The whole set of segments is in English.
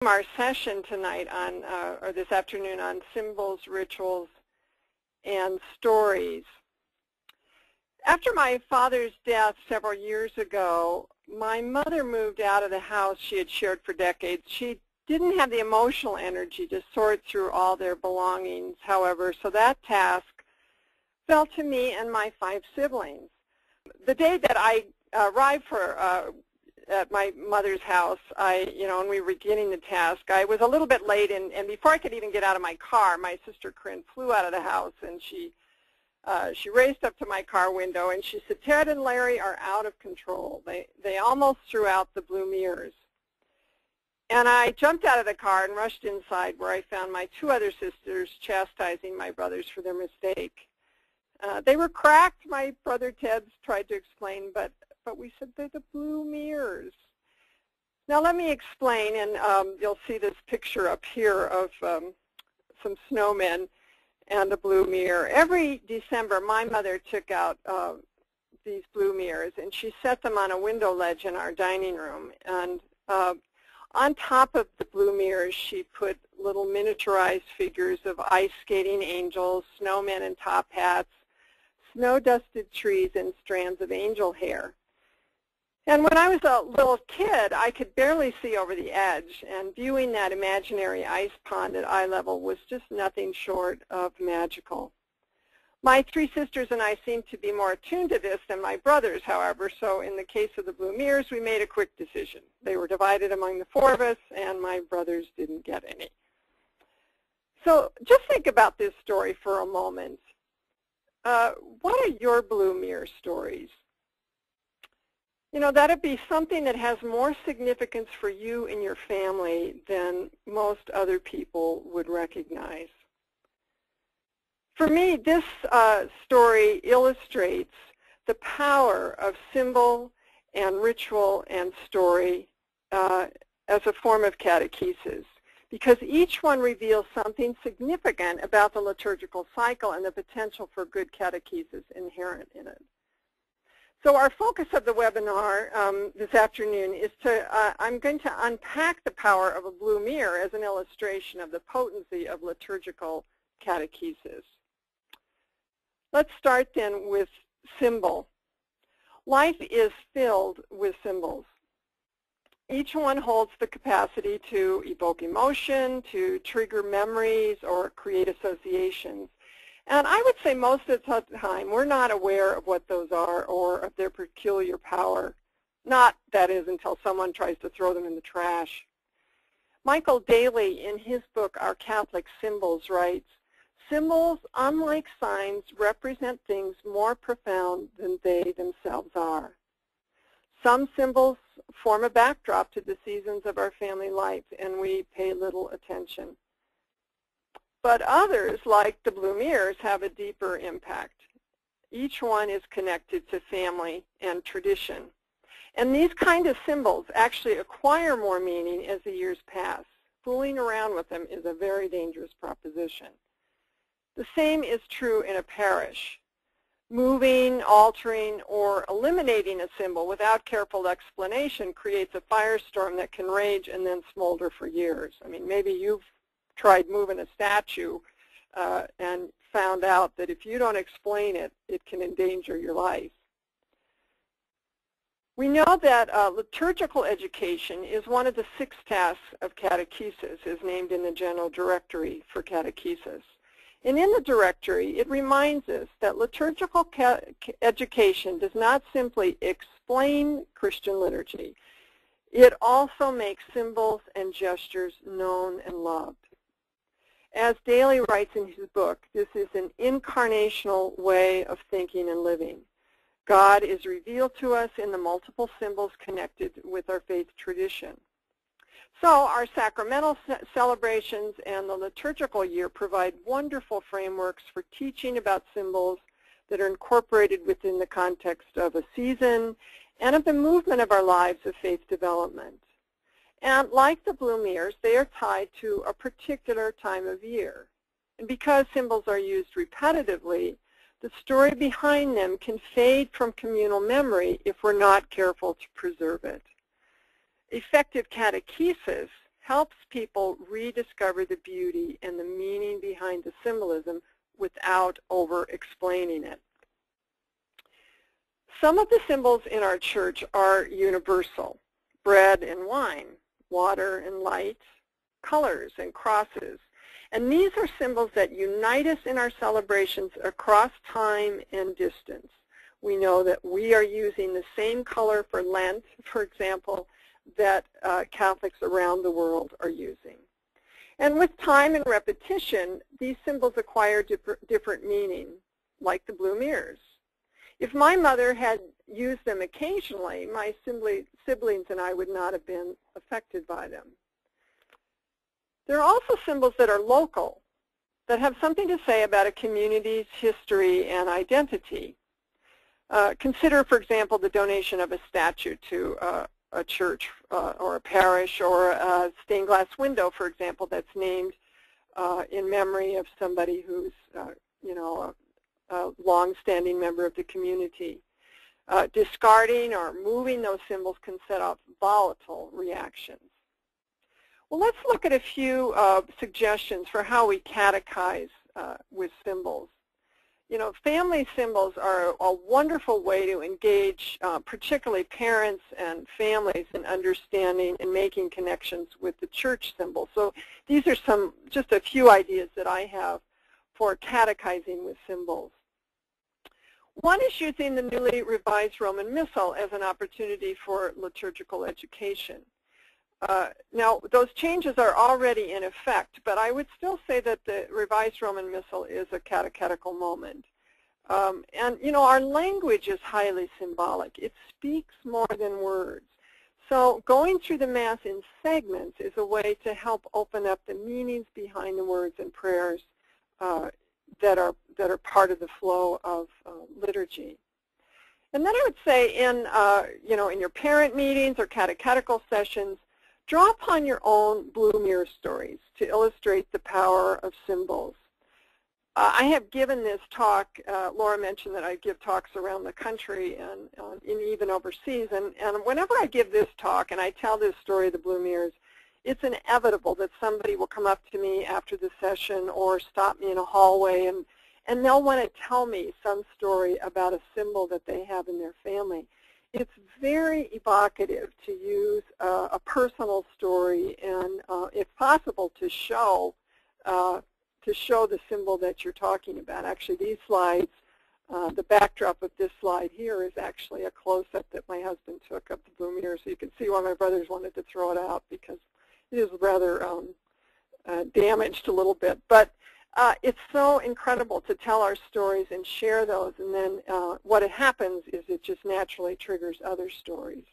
our session tonight on, or this afternoon, on symbols, rituals, and stories. After my father's death several years ago, my mother moved out of the house she had shared for decades. She didn't have the emotional energy to sort through all their belongings, however, so that task fell to me and my 5 siblings. The day that I arrived at my mother's house, when we were beginning the task, I was a little bit late, and before I could even get out of my car, my sister Corinne flew out of the house, and she raced up to my car window, and she said, "Ted and Larry are out of control. They almost threw out the blue mirrors." And I jumped out of the car and rushed inside, where I found my 2 other sisters chastising my brothers for their mistake. They were cracked, my brother Ted tried to explain, but we said they're the blue mirrors. Now let me explain, and you'll see this picture up here of some snowmen and a blue mirror. Every December, my mother took out these blue mirrors, and she set them on a window ledge in our dining room. And on top of the blue mirrors, she put little miniaturized figures of ice skating angels, snowmen in top hats, snow-dusted trees, and strands of angel hair. And when I was a little kid, I could barely see over the edge, and viewing that imaginary ice pond at eye level was just nothing short of magical. My 3 sisters and I seemed to be more attuned to this than my brothers, however, so in the case of the blue mirrors, we made a quick decision. They were divided among the 4 of us, and my brothers didn't get any. So just think about this story for a moment. What are your blue mirror stories? You know, that'd be something that has more significance for you and your family than most other people would recognize. For me, this story illustrates the power of symbol and ritual and story as a form of catechesis, because each one reveals something significant about the liturgical cycle and the potential for good catechesis inherent in it. So our focus of the webinar this afternoon is I'm going to unpack the power of a blue mirror as an illustration of the potency of liturgical catechesis. Let's start then with symbol. Life is filled with symbols. Each one holds the capacity to evoke emotion, to trigger memories, or create associations. And I would say most of the time we're not aware of what those are or of their peculiar power. Not, that is, until someone tries to throw them in the trash. Michael Daly, in his book, Our Catholic Symbols, writes, "Symbols, unlike signs, represent things more profound than they themselves are. Some symbols form a backdrop to the seasons of our family life, and we pay little attention. But others, like the blue mirrors, have a deeper impact. Each one is connected to family and tradition. And these kind of symbols actually acquire more meaning as the years pass. Fooling around with them is a very dangerous proposition. The same is true in a parish. Moving, altering, or eliminating a symbol without careful explanation creates a firestorm that can rage and then smolder for years. I mean, maybe you've tried moving a statue and found out that if you don't explain it, it can endanger your life. We know that liturgical education is one of the 6 tasks of catechesis, as named in the General Directory for Catechesis. And in the directory, it reminds us that liturgical education does not simply explain Christian liturgy. It also makes symbols and gestures known and loved. As Daly writes in his book, this is an incarnational way of thinking and living. God is revealed to us in the multiple symbols connected with our faith tradition. So our sacramental celebrations and the liturgical year provide wonderful frameworks for teaching about symbols that are incorporated within the context of a season and of the movement of our lives of faith development. And like the blue mirrors, they are tied to a particular time of year. And because symbols are used repetitively, the story behind them can fade from communal memory if we're not careful to preserve it. Effective catechesis helps people rediscover the beauty and the meaning behind the symbolism without over-explaining it. Some of the symbols in our church are universal: bread and wine, water and light, colors and crosses. And these are symbols that unite us in our celebrations across time and distance. We know that we are using the same color for Lent, for example, that Catholics around the world are using. And with time and repetition, these symbols acquire different meaning, like the blue mirrors. If my mother had used them occasionally, my siblings and I would not have been affected by them. There are also symbols that are local, that have something to say about a community's history and identity. Consider, for example, the donation of a statue to a church or a parish, or a stained glass window, for example, that's named in memory of somebody who's, a long-standing member of the community. Discarding or moving those symbols can set off volatile reactions. Well, let's look at a few suggestions for how we catechize with symbols. Family symbols are a wonderful way to engage particularly parents and families in understanding and making connections with the church symbol. So these are just a few ideas that I have for catechizing with symbols. One is using the newly revised Roman Missal as an opportunity for liturgical education. Now, those changes are already in effect, but I would still say that the revised Roman Missal is a catechetical moment. Our language is highly symbolic. It speaks more than words. So going through the Mass in segments is a way to help open up the meanings behind the words and prayers that are part of the flow of liturgy. And then I would say in your parent meetings or catechetical sessions, draw upon your own blue mirror stories to illustrate the power of symbols. I have given this talk, Laura mentioned that I give talks around the country and even overseas, and whenever I give this talk and I tell this story of the blue mirrors, it's inevitable that somebody will come up to me after the session or stop me in a hallway, and they'll want to tell me some story about a symbol that they have in their family. It's very evocative to use a personal story and, if possible, to show the symbol that you're talking about. Actually, these slides, the backdrop of this slide here is actually a close-up that my husband took of the blue mirror, so you can see why my brothers wanted to throw it out, because it is rather damaged a little bit. But it's so incredible to tell our stories and share those, and then what happens is it just naturally triggers other stories.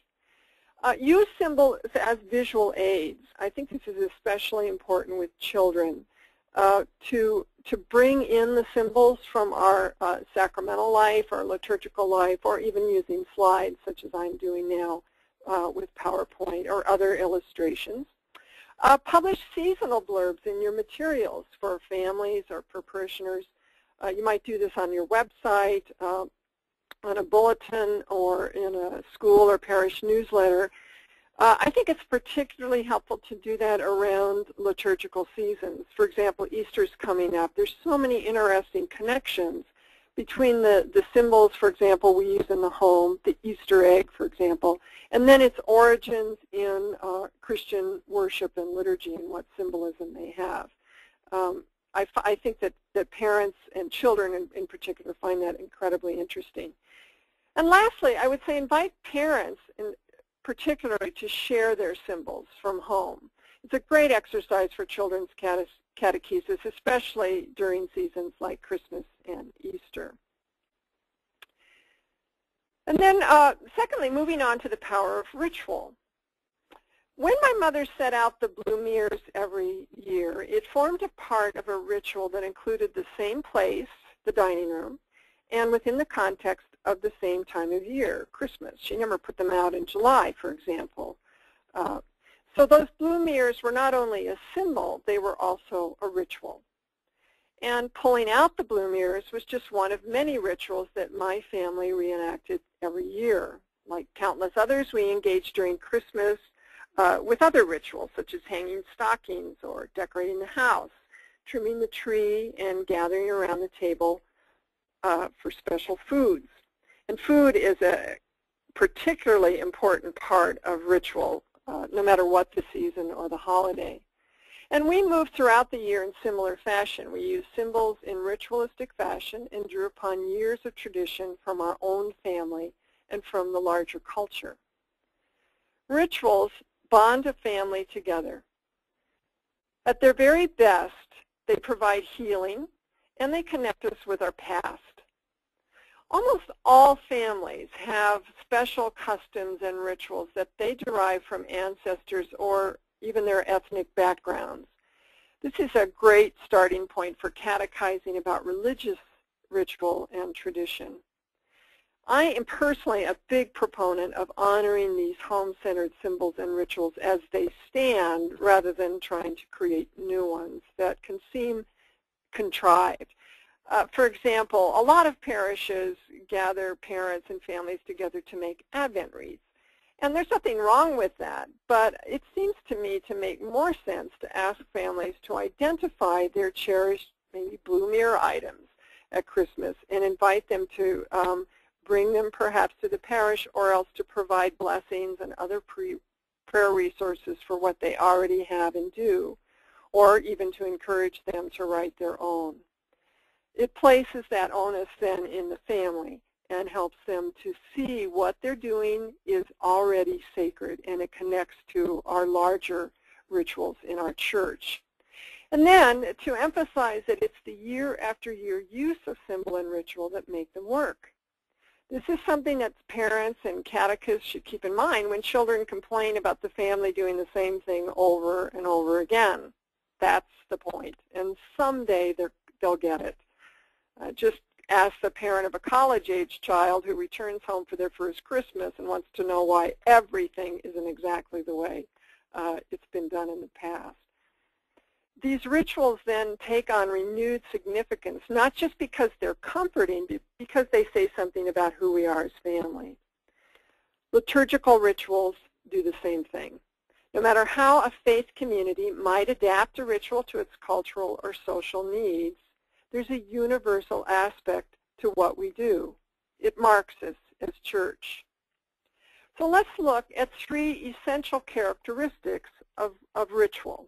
Use symbols as visual aids. I think this is especially important with children, to bring in the symbols from our sacramental life, our liturgical life, or even using slides such as I'm doing now with PowerPoint or other illustrations. Publish seasonal blurbs in your materials for families or for parishioners. You might do this on your website, on a bulletin, or in a school or parish newsletter. I think it's particularly helpful to do that around liturgical seasons. For example, Easter's coming up. There's so many interesting connections between the symbols, for example, we use in the home, the Easter egg, for example, and then its origins in Christian worship and liturgy and what symbolism they have. I think that parents and children in particular find that incredibly interesting. And lastly, I would say invite parents particularly to share their symbols from home. It's a great exercise for children's catechesis, especially during seasons like Christmas and Easter. And then secondly, moving on to the power of ritual. When my mother set out the blue mirrors every year, it formed a part of a ritual that included the same place, the dining room, and within the context of the same time of year, Christmas. She never put them out in July, for example. So those blue mirrors were not only a symbol, they were also a ritual. And pulling out the blue mirrors was just one of many rituals that my family reenacted every year. Like countless others, we engaged during Christmas with other rituals, such as hanging stockings or decorating the house, trimming the tree, and gathering around the table for special foods. And food is a particularly important part of ritual, no matter what the season or the holiday. And we move throughout the year in similar fashion. We use symbols in ritualistic fashion and drew upon years of tradition from our own family and from the larger culture. Rituals bond a family together. At their very best, they provide healing and they connect us with our past. Almost all families have special customs and rituals that they derive from ancestors or even their ethnic backgrounds. This is a great starting point for catechizing about religious ritual and tradition. I am personally a big proponent of honoring these home-centered symbols and rituals as they stand rather than trying to create new ones that can seem contrived. For example, a lot of parishes gather parents and families together to make Advent wreaths. And there's nothing wrong with that, but it seems to me to make more sense to ask families to identify their cherished, maybe blue mirror items at Christmas and invite them to bring them perhaps to the parish, or else to provide blessings and other prayer resources for what they already have and do, or even to encourage them to write their own. It places that onus then in the family and helps them to see what they're doing is already sacred, and it connects to our larger rituals in our church. And then to emphasize that it's the year after year use of symbol and ritual that make them work. This is something that parents and catechists should keep in mind when children complain about the family doing the same thing over and over again. That's the point, and someday they'll get it. Just ask the parent of a college-age child who returns home for their first Christmas and wants to know why everything isn't exactly the way it's been done in the past. These rituals then take on renewed significance, not just because they're comforting, but because they say something about who we are as family. Liturgical rituals do the same thing. No matter how a faith community might adapt a ritual to its cultural or social needs, there's a universal aspect to what we do. It marks us as church. So let's look at three essential characteristics of ritual.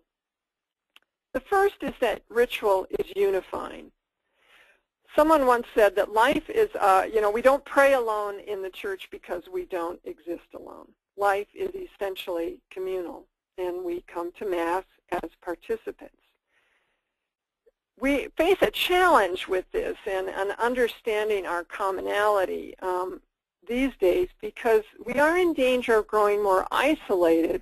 The first is that ritual is unifying. Someone once said that life is, we don't pray alone in the church because we don't exist alone. Life is essentially communal, and we come to Mass as participants. We face a challenge with this and understanding our commonality these days, because we are in danger of growing more isolated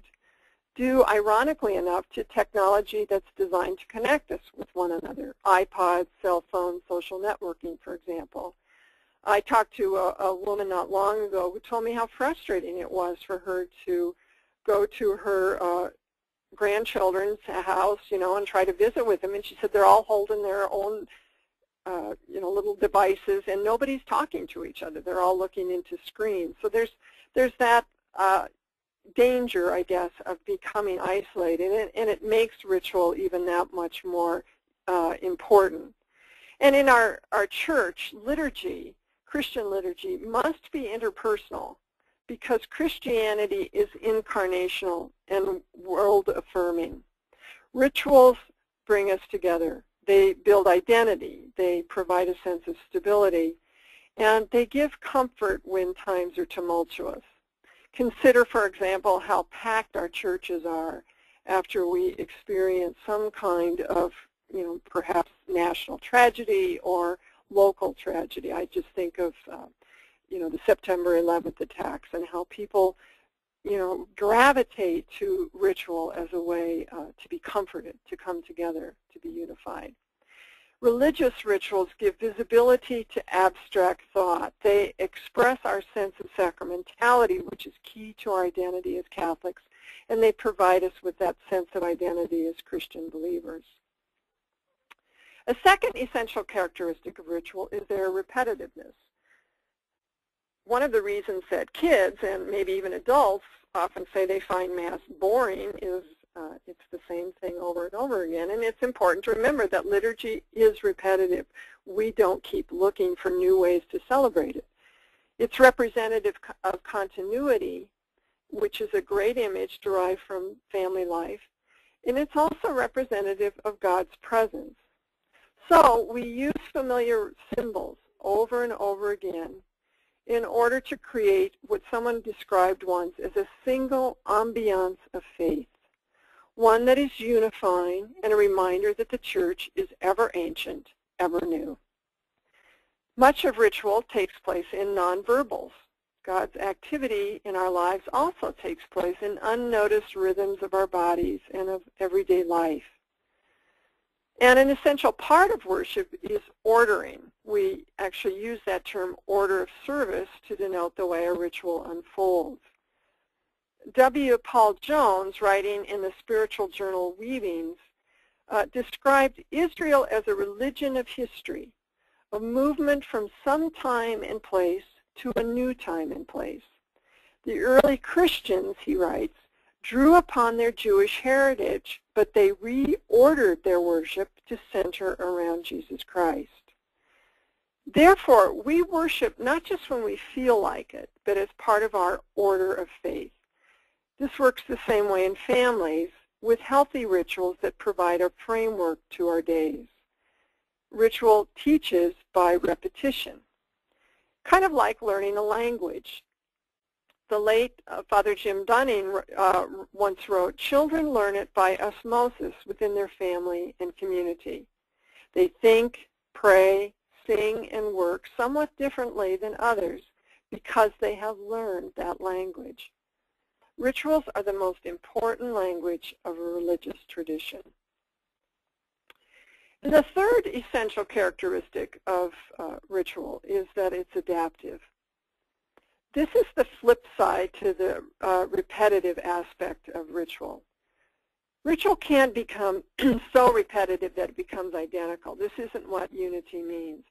due, ironically enough, to technology that's designed to connect us with one another. iPods, cell phones, social networking, for example. I talked to a woman not long ago who told me how frustrating it was for her to go to her grandchildren's house, and try to visit with them. And she said they're all holding their own, little devices, and nobody's talking to each other. They're all looking into screens. So there's that danger, I guess, of becoming isolated, and it makes ritual even that much more important. And in our church liturgy, Christian liturgy must be interpersonal, because Christianity is incarnational and world-affirming. Rituals bring us together. They build identity. They provide a sense of stability. And they give comfort when times are tumultuous. Consider, for example, how packed our churches are after we experience some kind of, perhaps national tragedy or local tragedy. I just think of, the September 11th attacks and how people, gravitate to ritual as a way to be comforted, to come together, to be unified. Religious rituals give visibility to abstract thought. They express our sense of sacramentality, which is key to our identity as Catholics, and they provide us with that sense of identity as Christian believers. A second essential characteristic of ritual is their repetitiveness. one of the reasons that kids and maybe even adults often say they find Mass boring is it's the same thing over and over again. And it's important to remember that liturgy is repetitive. We don't keep looking for new ways to celebrate it. It's representative of continuity, which is a great image derived from family life. And it's also representative of God's presence. So we use familiar symbols over and over again in order to create what someone described once as a single ambiance of faith, one that is unifying and a reminder that the Church is ever ancient, ever new. Much of ritual takes place in nonverbals. God's activity in our lives also takes place in unnoticed rhythms of our bodies and of everyday life. And an essential part of worship is ordering. We actually use that term order of service to denote the way a ritual unfolds. W. Paul Jones, writing in the spiritual journal Weavings, described Israel as a religion of history, a movement from some time and place to a new time and place. The early Christians, he writes, drew upon their Jewish heritage, but they reordered their worship to center around Jesus Christ. Therefore, we worship not just when we feel like it, but as part of our order of faith. This works the same way in families, with healthy rituals that provide a framework to our days. Ritual teaches by repetition, kind of like learning a language. The late Father Jim Dunning once wrote, "Children learn it by osmosis within their family and community. They think, pray, sing, and work somewhat differently than others because they have learned that language." Rituals are the most important language of a religious tradition. And the third essential characteristic of ritual is that it's adaptive. This is the flip side to the repetitive aspect of ritual. Ritual can become so repetitive that it becomes identical. This isn't what unity means.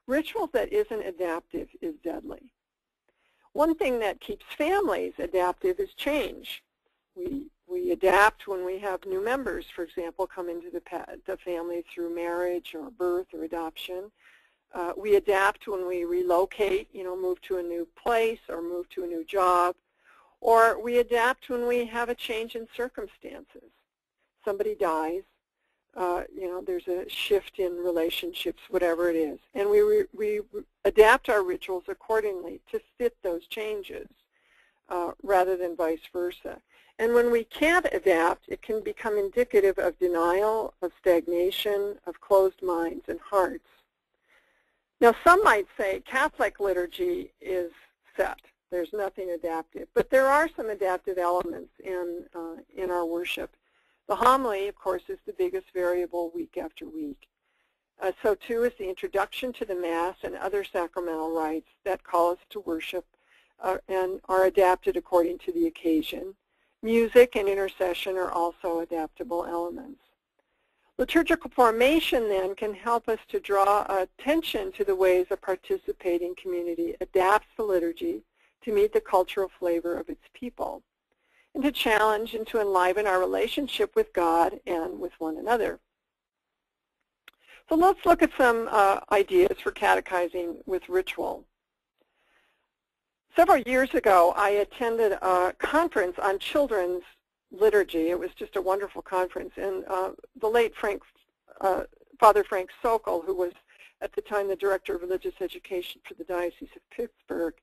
Ritual that isn't adaptive is deadly. One thing that keeps families adaptive is change. We adapt when we have new members, for example, come into the family through marriage or birth or adoption. We adapt when we relocate, move to a new place or move to a new job. Or we adapt when we have a change in circumstances. Somebody dies, there's a shift in relationships, whatever it is. And we adapt our rituals accordingly to fit those changes rather than vice versa. And when we can't adapt, it can become indicative of denial, of stagnation, of closed minds and hearts. Now, some might say Catholic liturgy is set. There's nothing adaptive. But there are some adaptive elements in our worship. The homily, of course, is the biggest variable week after week. So, too, is the introduction to the Mass and other sacramental rites that call us to worship and are adapted according to the occasion. Music and intercession are also adaptable elements. Liturgical formation, then, can help us to draw attention to the ways a participating community adapts the liturgy to meet the cultural flavor of its people, and to challenge and to enliven our relationship with God and with one another. So let's look at some ideas for catechizing with ritual. Several years ago, I attended a conference on children's liturgy. It was just a wonderful conference, and the late Father Frank Sokol, who was at the time the Director of Religious Education for the Diocese of Pittsburgh,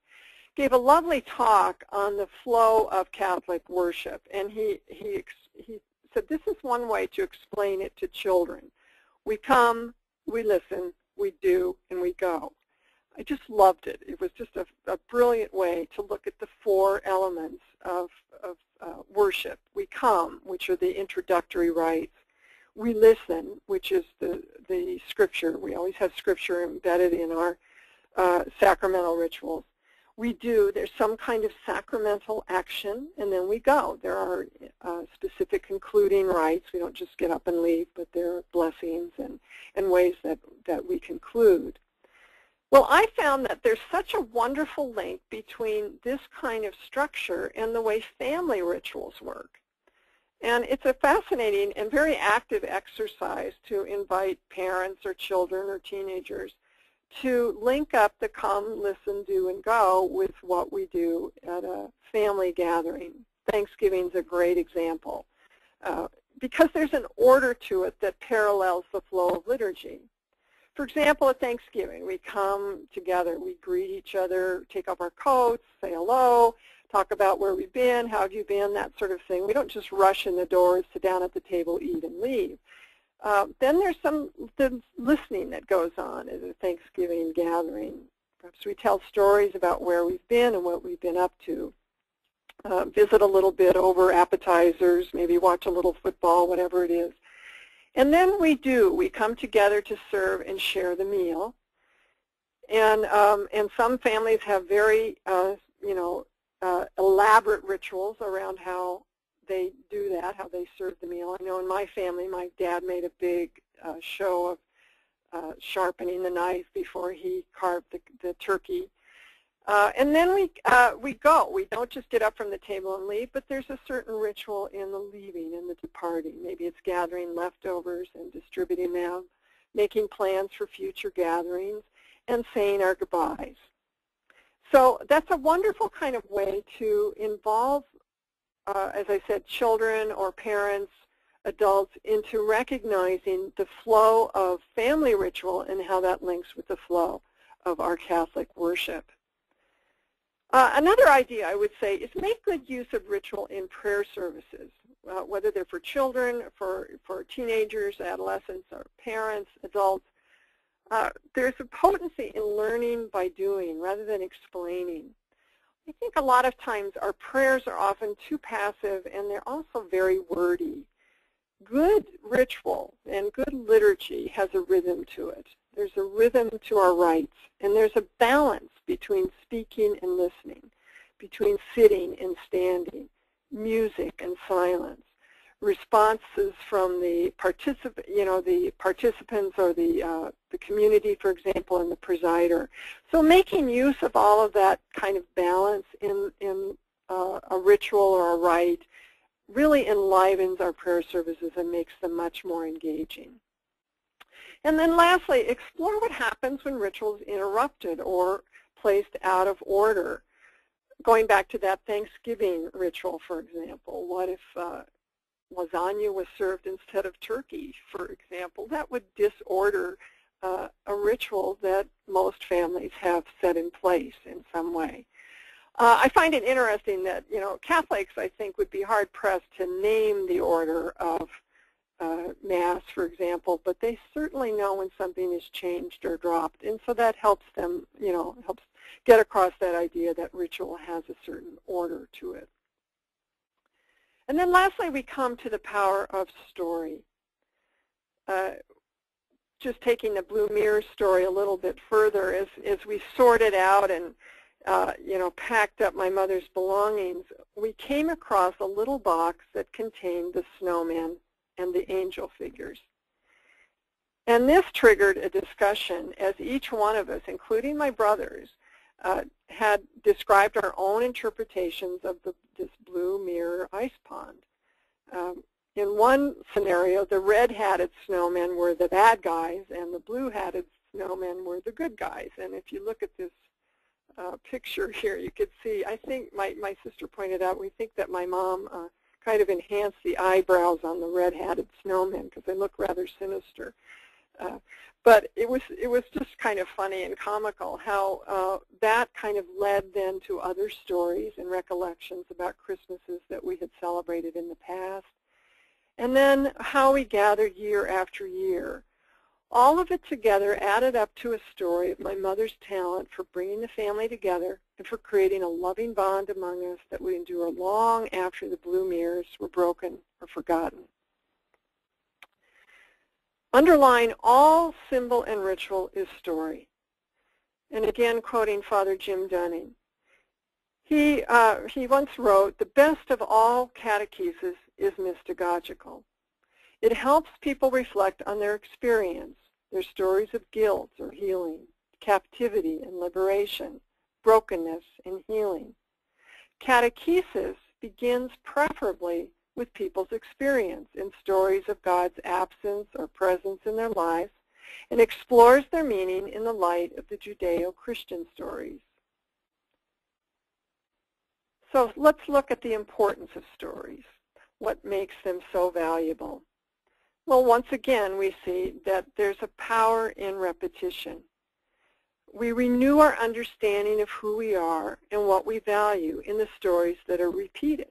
gave a lovely talk on the flow of Catholic worship, and he said this is one way to explain it to children. We come, we listen, we do, and we go. I just loved it. It was just a brilliant way to look at the four elements of worship. We come, which are the introductory rites. We listen, which is the scripture. We always have scripture embedded in our sacramental rituals. We do, there's some kind of sacramental action, and then we go. There are specific concluding rites. We don't just get up and leave, but there are blessings and ways that we conclude. Well, I found that there's such a wonderful link between this kind of structure and the way family rituals work. And it's a fascinating and very active exercise to invite parents or children or teenagers to link up the come, listen, do, and go with what we do at a family gathering. Thanksgiving's a great example because there's an order to it that parallels the flow of liturgy. For example, at Thanksgiving, we come together, we greet each other, take off our coats, say hello, talk about where we've been, how have you been, that sort of thing. We don't just rush in the doors, sit down at the table, eat, and leave. Then there's the listening that goes on at a Thanksgiving gathering. Perhaps we tell stories about where we've been and what we've been up to. Visit a little bit over appetizers, maybe watch a little football, whatever it is. And then we come together to serve and share the meal. And some families have very, elaborate rituals around how they do that, how they serve the meal. I know in my family, my dad made a big show of sharpening the knife before he carved the turkey. And then we go. We don't just get up from the table and leave, but there's a certain ritual in the leaving and the departing. Maybe it's gathering leftovers and distributing them, making plans for future gatherings, and saying our goodbyes. So that's a wonderful kind of way to involve, as I said, children or parents, adults, into recognizing the flow of family ritual and how that links with the flow of our Catholic worship. Another idea I would say is make good use of ritual in prayer services, whether they're for children, for teenagers, adolescents, or parents, adults. There's a potency in learning by doing rather than explaining. I think a lot of times our prayers are often too passive and they're also very wordy. Good ritual and good liturgy has a rhythm to it. There's a rhythm to our rites, and there's a balance between speaking and listening, between sitting and standing, music and silence, responses from the participants or the community, for example, and the presider. So making use of all of that kind of balance in a ritual or a rite really enlivens our prayer services and makes them much more engaging. And then lastly, explore what happens when ritual is interrupted or placed out of order. Going back to that Thanksgiving ritual, for example, what if lasagna was served instead of turkey, for example? That would disorder a ritual that most families have set in place in some way. I find it interesting that, Catholics, I think, would be hard-pressed to name the order of Mass, for example, but they certainly know when something is changed or dropped, and so that helps them, helps get across that idea that ritual has a certain order to it. And then lastly, we come to the power of story. Just taking the blue mirror story a little bit further, as we sorted out and packed up my mother's belongings, we came across a little box that contained the snowman and the angel figures. And this triggered a discussion as each one of us, including my brothers, had described our own interpretations of this blue mirror ice pond. In one scenario, the red-hatted snowmen were the bad guys and the blue-hatted snowmen were the good guys. And if you look at this picture here, you could see, I think my sister pointed out, we think that my mom kind of enhanced the eyebrows on the red-hatted snowmen because they look rather sinister. But it was just kind of funny and comical how that kind of led then to other stories and recollections about Christmases that we had celebrated in the past. And then how we gathered year after year. All of it together added up to a story of my mother's talent for bringing the family together and for creating a loving bond among us that would endure long after the blue mirrors were broken or forgotten. Underlying all symbol and ritual is story. And again, quoting Father Jim Dunning, he once wrote, "The best of all catechesis is mystagogical. It helps people reflect on their experience, their stories of guilt or healing, captivity and liberation, brokenness and healing. Catechesis begins preferably with people's experience in stories of God's absence or presence in their lives and explores their meaning in the light of the Judeo-Christian stories. So let's look at the importance of stories. What makes them so valuable? Well, once again, we see that there's a power in repetition. We renew our understanding of who we are and what we value in the stories that are repeated.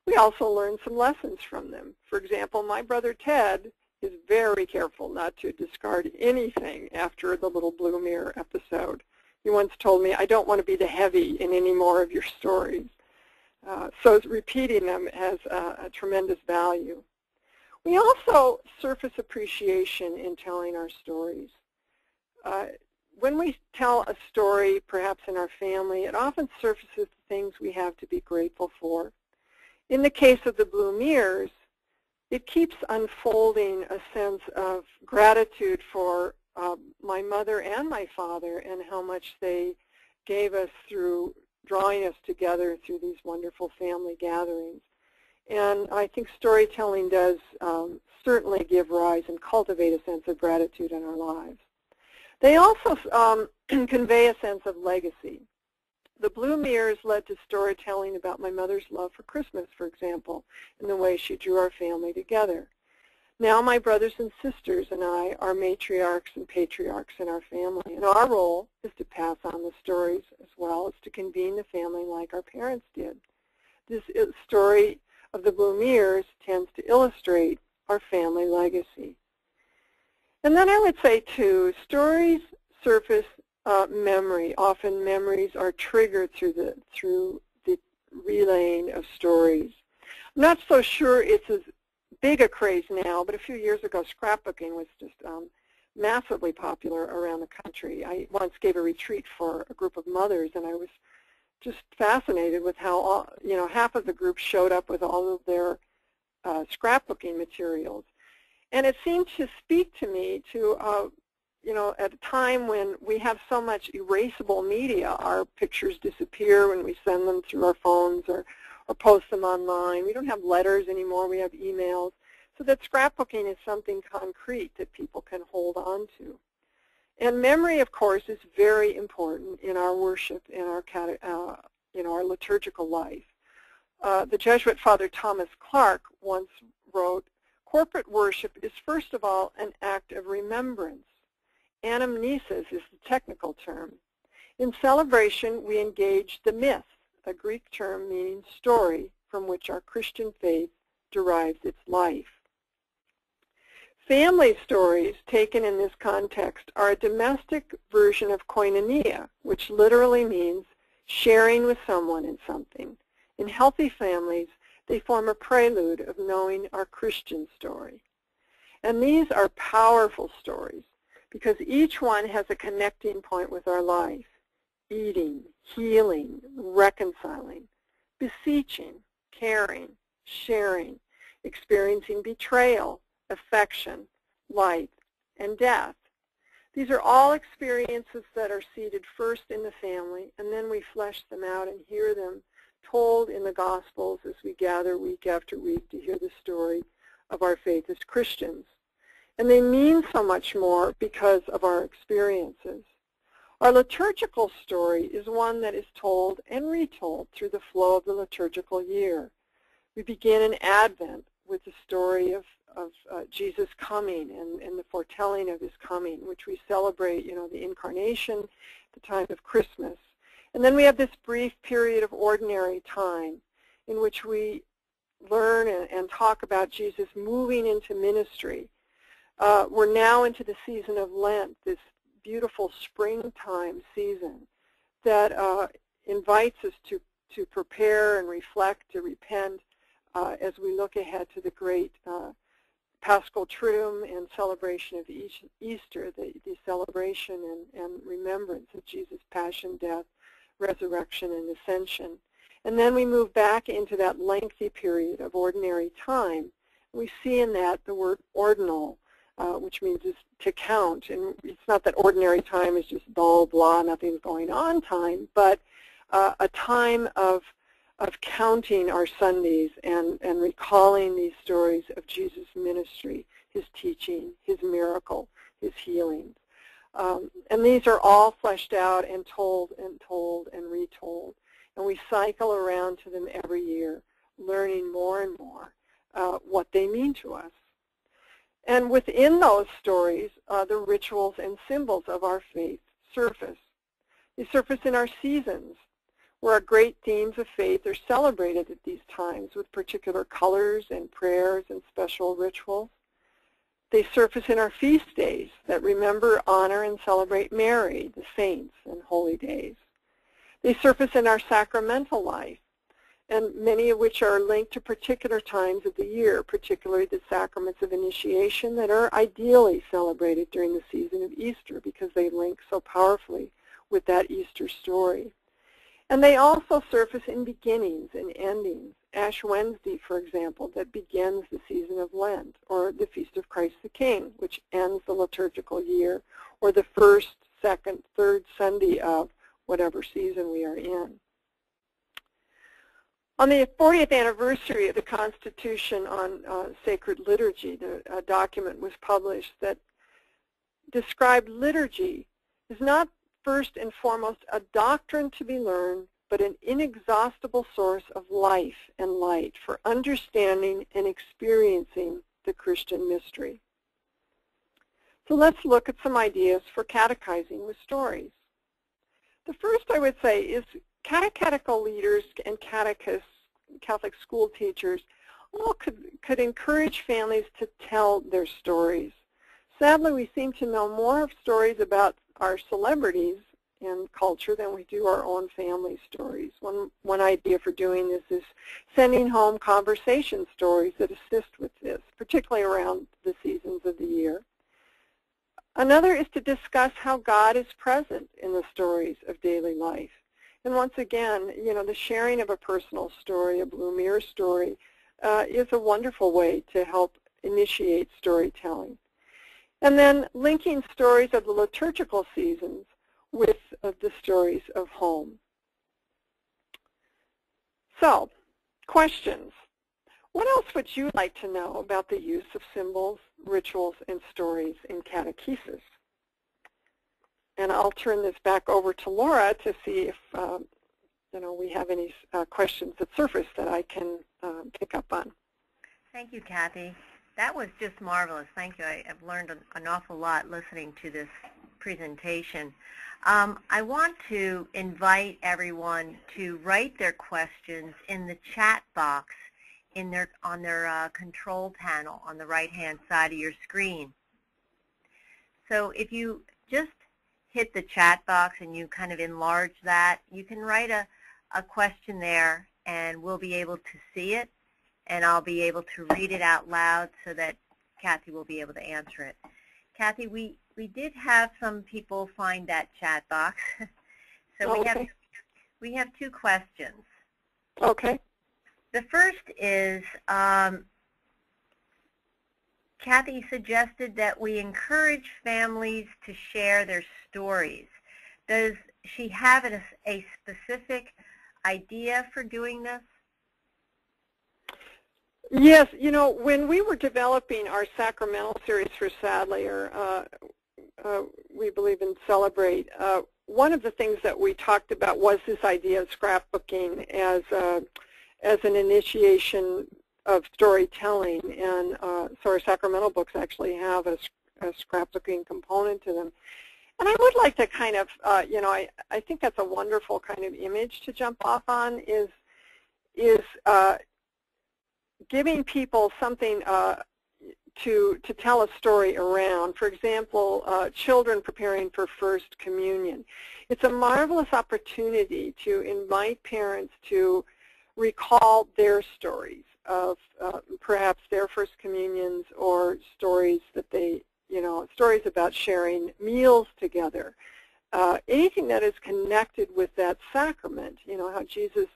We also learn some lessons from them. For example, my brother Ted is very careful not to discard anything after the little blue mirror episode. He once told me, "I don't want to be the heavy in any more of your stories." So repeating them has a tremendous value. We also surface appreciation in telling our stories. When we tell a story, perhaps in our family, it often surfaces the things we have to be grateful for. In the case of the blue mirrors, it keeps unfolding a sense of gratitude for my mother and my father and how much they gave us through drawing us together through these wonderful family gatherings. And I think storytelling does certainly give rise and cultivate a sense of gratitude in our lives. They also convey a sense of legacy. The blue mirrors led to storytelling about my mother's love for Christmas, for example, and the way she drew our family together. Now my brothers and sisters and I are matriarchs and patriarchs in our family, and our role is to pass on the stories as well as to convene the family like our parents did. This story of the blue mirrors tends to illustrate our family legacy. And then I would say, too, stories surface memory. Often memories are triggered through the relaying of stories. I'm not so sure it's as big a craze now, but a few years ago scrapbooking was just massively popular around the country. I once gave a retreat for a group of mothers, and I was just fascinated with how half of the group showed up with all of their scrapbooking materials. And it seemed to speak to me to, at a time when we have so much erasable media, our pictures disappear when we send them through our phones or post them online. We don't have letters anymore, we have emails. So that scrapbooking is something concrete that people can hold on to. And memory, of course, is very important in our worship, in our our liturgical life. The Jesuit Father Thomas Clark once wrote, "Corporate worship is first of all an act of remembrance. Anamnesis is the technical term. In celebration, we engage the myth, a Greek term meaning story, from which our Christian faith derives its life." Family stories taken in this context are a domestic version of koinonia, which literally means sharing with someone in something. In healthy families, they form a prelude of knowing our Christian story. And these are powerful stories because each one has a connecting point with our life: eating, healing, reconciling, beseeching, caring, sharing, experiencing betrayal, affection, life, and death. These are all experiences that are seated first in the family, and then we flesh them out and hear them told in the Gospels as we gather week after week to hear the story of our faith as Christians. And they mean so much more because of our experiences. Our liturgical story is one that is told and retold through the flow of the liturgical year. We begin in Advent with the story of Jesus coming and the foretelling of his coming, which we celebrate, the incarnation at the time of Christmas. And then we have this brief period of ordinary time in which we learn and talk about Jesus moving into ministry. We're now into the season of Lent, this beautiful springtime season that invites us to prepare and reflect, to repent as we look ahead to the great Paschal Triduum and celebration of Easter, the celebration and remembrance of Jesus' passion, death, resurrection, and ascension. And then we move back into that lengthy period of ordinary time. We see in that the word ordinal, which means to count, and it's not that ordinary time is just dull, blah, nothing's going on time, but a time of counting our Sundays and recalling these stories of Jesus' ministry, his teaching, his miracle, his healings. And these are all fleshed out and told and told and retold. And we cycle around to them every year, learning more and more what they mean to us. And within those stories, the rituals and symbols of our faith surface. They surface in our seasons, where our great themes of faith are celebrated at these times with particular colors and prayers and special rituals. They surface in our feast days that remember, honor, and celebrate Mary, the saints, and holy days. They surface in our sacramental life, and many of which are linked to particular times of the year, particularly the sacraments of initiation that are ideally celebrated during the season of Easter because they link so powerfully with that Easter story. And they also surface in beginnings and endings. Ash Wednesday, for example, that begins the season of Lent, or the Feast of Christ the King, which ends the liturgical year, or the first, second, third Sunday of whatever season we are in. On the 40th anniversary of the Constitution on Sacred Liturgy, a document was published that described liturgy as not first and foremost a doctrine to be learned, but an inexhaustible source of life and light for understanding and experiencing the Christian mystery. So let's look at some ideas for catechizing with stories. The first, I would say, is catechetical leaders and catechists, Catholic school teachers, all could encourage families to tell their stories. Sadly, we seem to know more of stories about our celebrities and culture than we do our own family stories. One idea for doing this is sending home conversation stories that assist with this, particularly around the seasons of the year. Another is to discuss how God is present in the stories of daily life. And once again, you know, the sharing of a personal story, a Blue Mirror story, is a wonderful way to help initiate storytelling. And then linking stories of the liturgical seasons with the stories of home. So, questions. What else would you like to know about the use of symbols, rituals, and stories in catechesis? And I'll turn this back over to Laura to see if we have any questions that surface that I can pick up on. Thank you, Kathy. That was just marvelous. Thank you. I've learned an awful lot listening to this presentation. I want to invite everyone to write their questions in the chat box on their control panel on the right-hand side of your screen. So if you just hit the chat box and you kind of enlarge that, you can write a question there, and we'll be able to see it, and I'll be able to read it out loud so that Kathy will be able to answer it. Kathy, we did have some people find that chat box. So okay. we have two questions. Okay. The first is, Kathy suggested that we encourage families to share their stories. Does she have a specific idea for doing this? Yes, you know, when we were developing our sacramental series for Sadlier, we believe in Celebrate, one of the things that we talked about was this idea of scrapbooking as an initiation of storytelling, and so our sacramental books actually have a scrapbooking component to them. And I would like to kind of, I think that's a wonderful kind of image to jump off on, is giving people something to tell a story around. For example, children preparing for First Communion. It's a marvelous opportunity to invite parents to recall their stories of perhaps their First Communions, or stories that they, stories about sharing meals together. Anything that is connected with that sacrament, how Jesus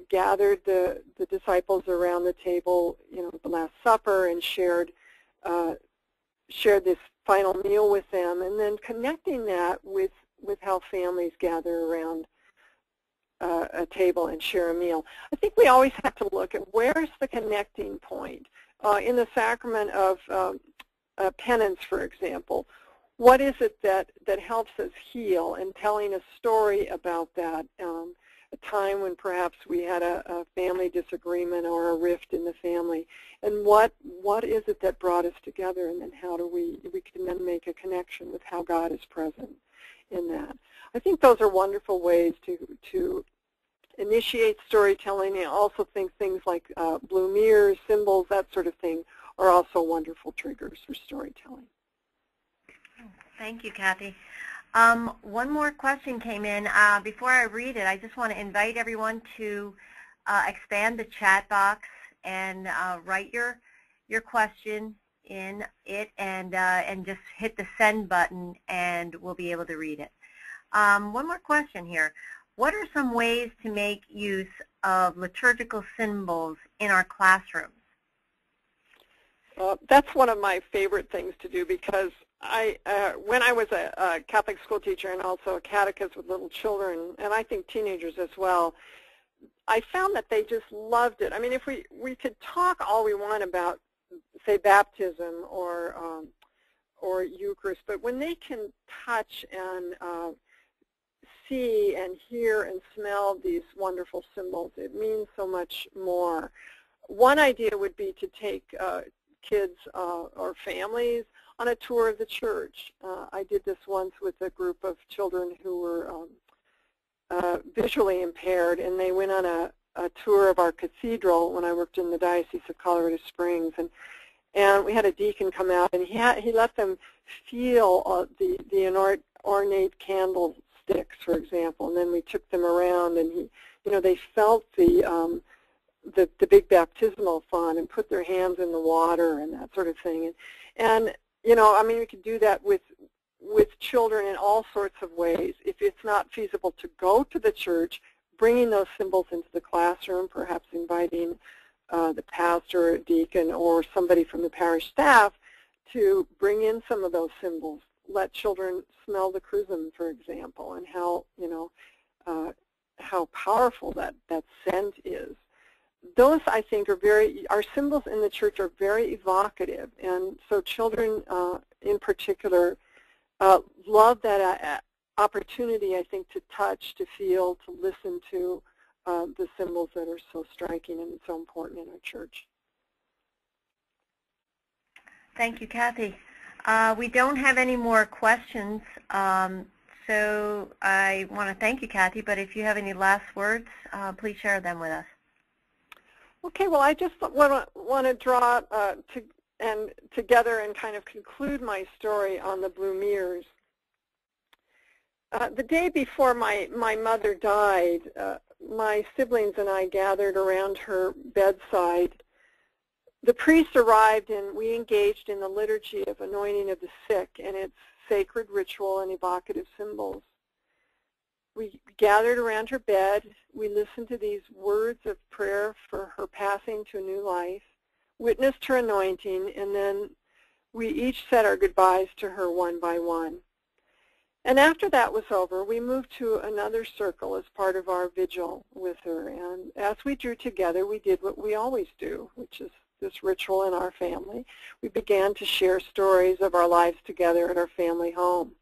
gathered the disciples around the table, at the Last Supper, and shared shared this final meal with them, and then connecting that with how families gather around a table and share a meal. I think we always have to look at where's the connecting point. In the sacrament of penance, for example, what is it that helps us heal, and telling a story about that, a time when perhaps we had a family disagreement or a rift in the family, and what is it that brought us together, and then how do we can then make a connection with how God is present in that. I think those are wonderful ways to initiate storytelling, and also think things like blue mirrors, symbols, that sort of thing are also wonderful triggers for storytelling. Thank you, Kathy. One more question came in. Before I read it, I just want to invite everyone to expand the chat box and write your question in it, and just hit the send button, and we'll be able to read it. One more question here. What are some ways to make use of liturgical symbols in our classrooms? That's one of my favorite things to do, because when I was a Catholic school teacher and also a catechist with little children, and I think teenagers as well, I found that they just loved it. I mean, if we could talk all we want about, say, baptism or Eucharist, but when they can touch and see and hear and smell these wonderful symbols, it means so much more. One idea would be to take kids or families on a tour of the church. I did this once with a group of children who were visually impaired, and they went on a tour of our cathedral when I worked in the Diocese of Colorado Springs, and we had a deacon come out, and he let them feel the ornate candlesticks, for example, and then we took them around, and they felt the big baptismal font and put their hands in the water and that sort of thing. And I mean, we could do that with children in all sorts of ways. If it's not feasible to go to the church, bringing those symbols into the classroom, perhaps inviting the pastor or deacon or somebody from the parish staff to bring in some of those symbols. Let children smell the chrism, for example, and how powerful that scent is. Those, I think, our symbols in the church are very evocative, and so children in particular love that opportunity, I think, to touch, to feel, to listen to the symbols that are so striking and so important in our church. Thank you, Kathy. We don't have any more questions, so I want to thank you, Kathy, but if you have any last words, please share them with us. Okay, well, I just want to draw together and kind of conclude my story on the blue mirrors. The day before my mother died, my siblings and I gathered around her bedside. The priest arrived, and we engaged in the liturgy of anointing of the sick and its sacred ritual and evocative symbols. We gathered around her bed. We listened to these words of prayer for her passing to a new life, witnessed her anointing, and then we each said our goodbyes to her one by one. And after that was over, we moved to another circle as part of our vigil with her. And as we drew together, we did what we always do, which is this ritual in our family. We began to share stories of our lives together at our family home.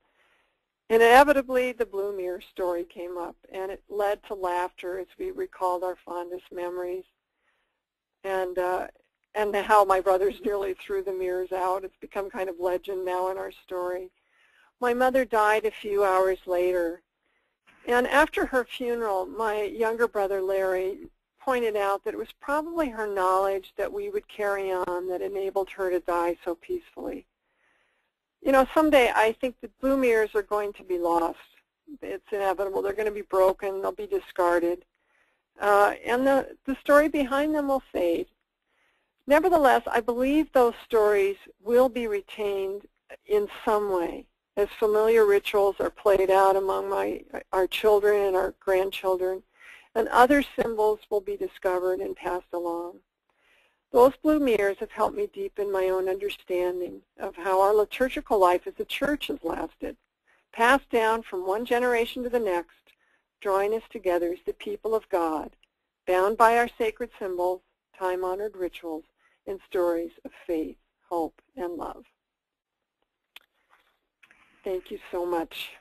And inevitably, the blue mirror story came up, and it led to laughter as we recalled our fondest memories, and how my brothers nearly threw the mirrors out. It's become kind of legend now in our story. My mother died a few hours later, and after her funeral, my younger brother Larry pointed out that it was probably her knowledge that we would carry on that enabled her to die so peacefully. Someday I think the blue mirrors are going to be lost. It's inevitable. They're going to be broken. They'll be discarded. And the story behind them will fade. Nevertheless, I believe those stories will be retained in some way as familiar rituals are played out among our children and our grandchildren, and other symbols will be discovered and passed along. Those blue mirrors have helped me deepen my own understanding of how our liturgical life as a church has lasted, passed down from one generation to the next, drawing us together as the people of God, bound by our sacred symbols, time-honored rituals, and stories of faith, hope, and love. Thank you so much.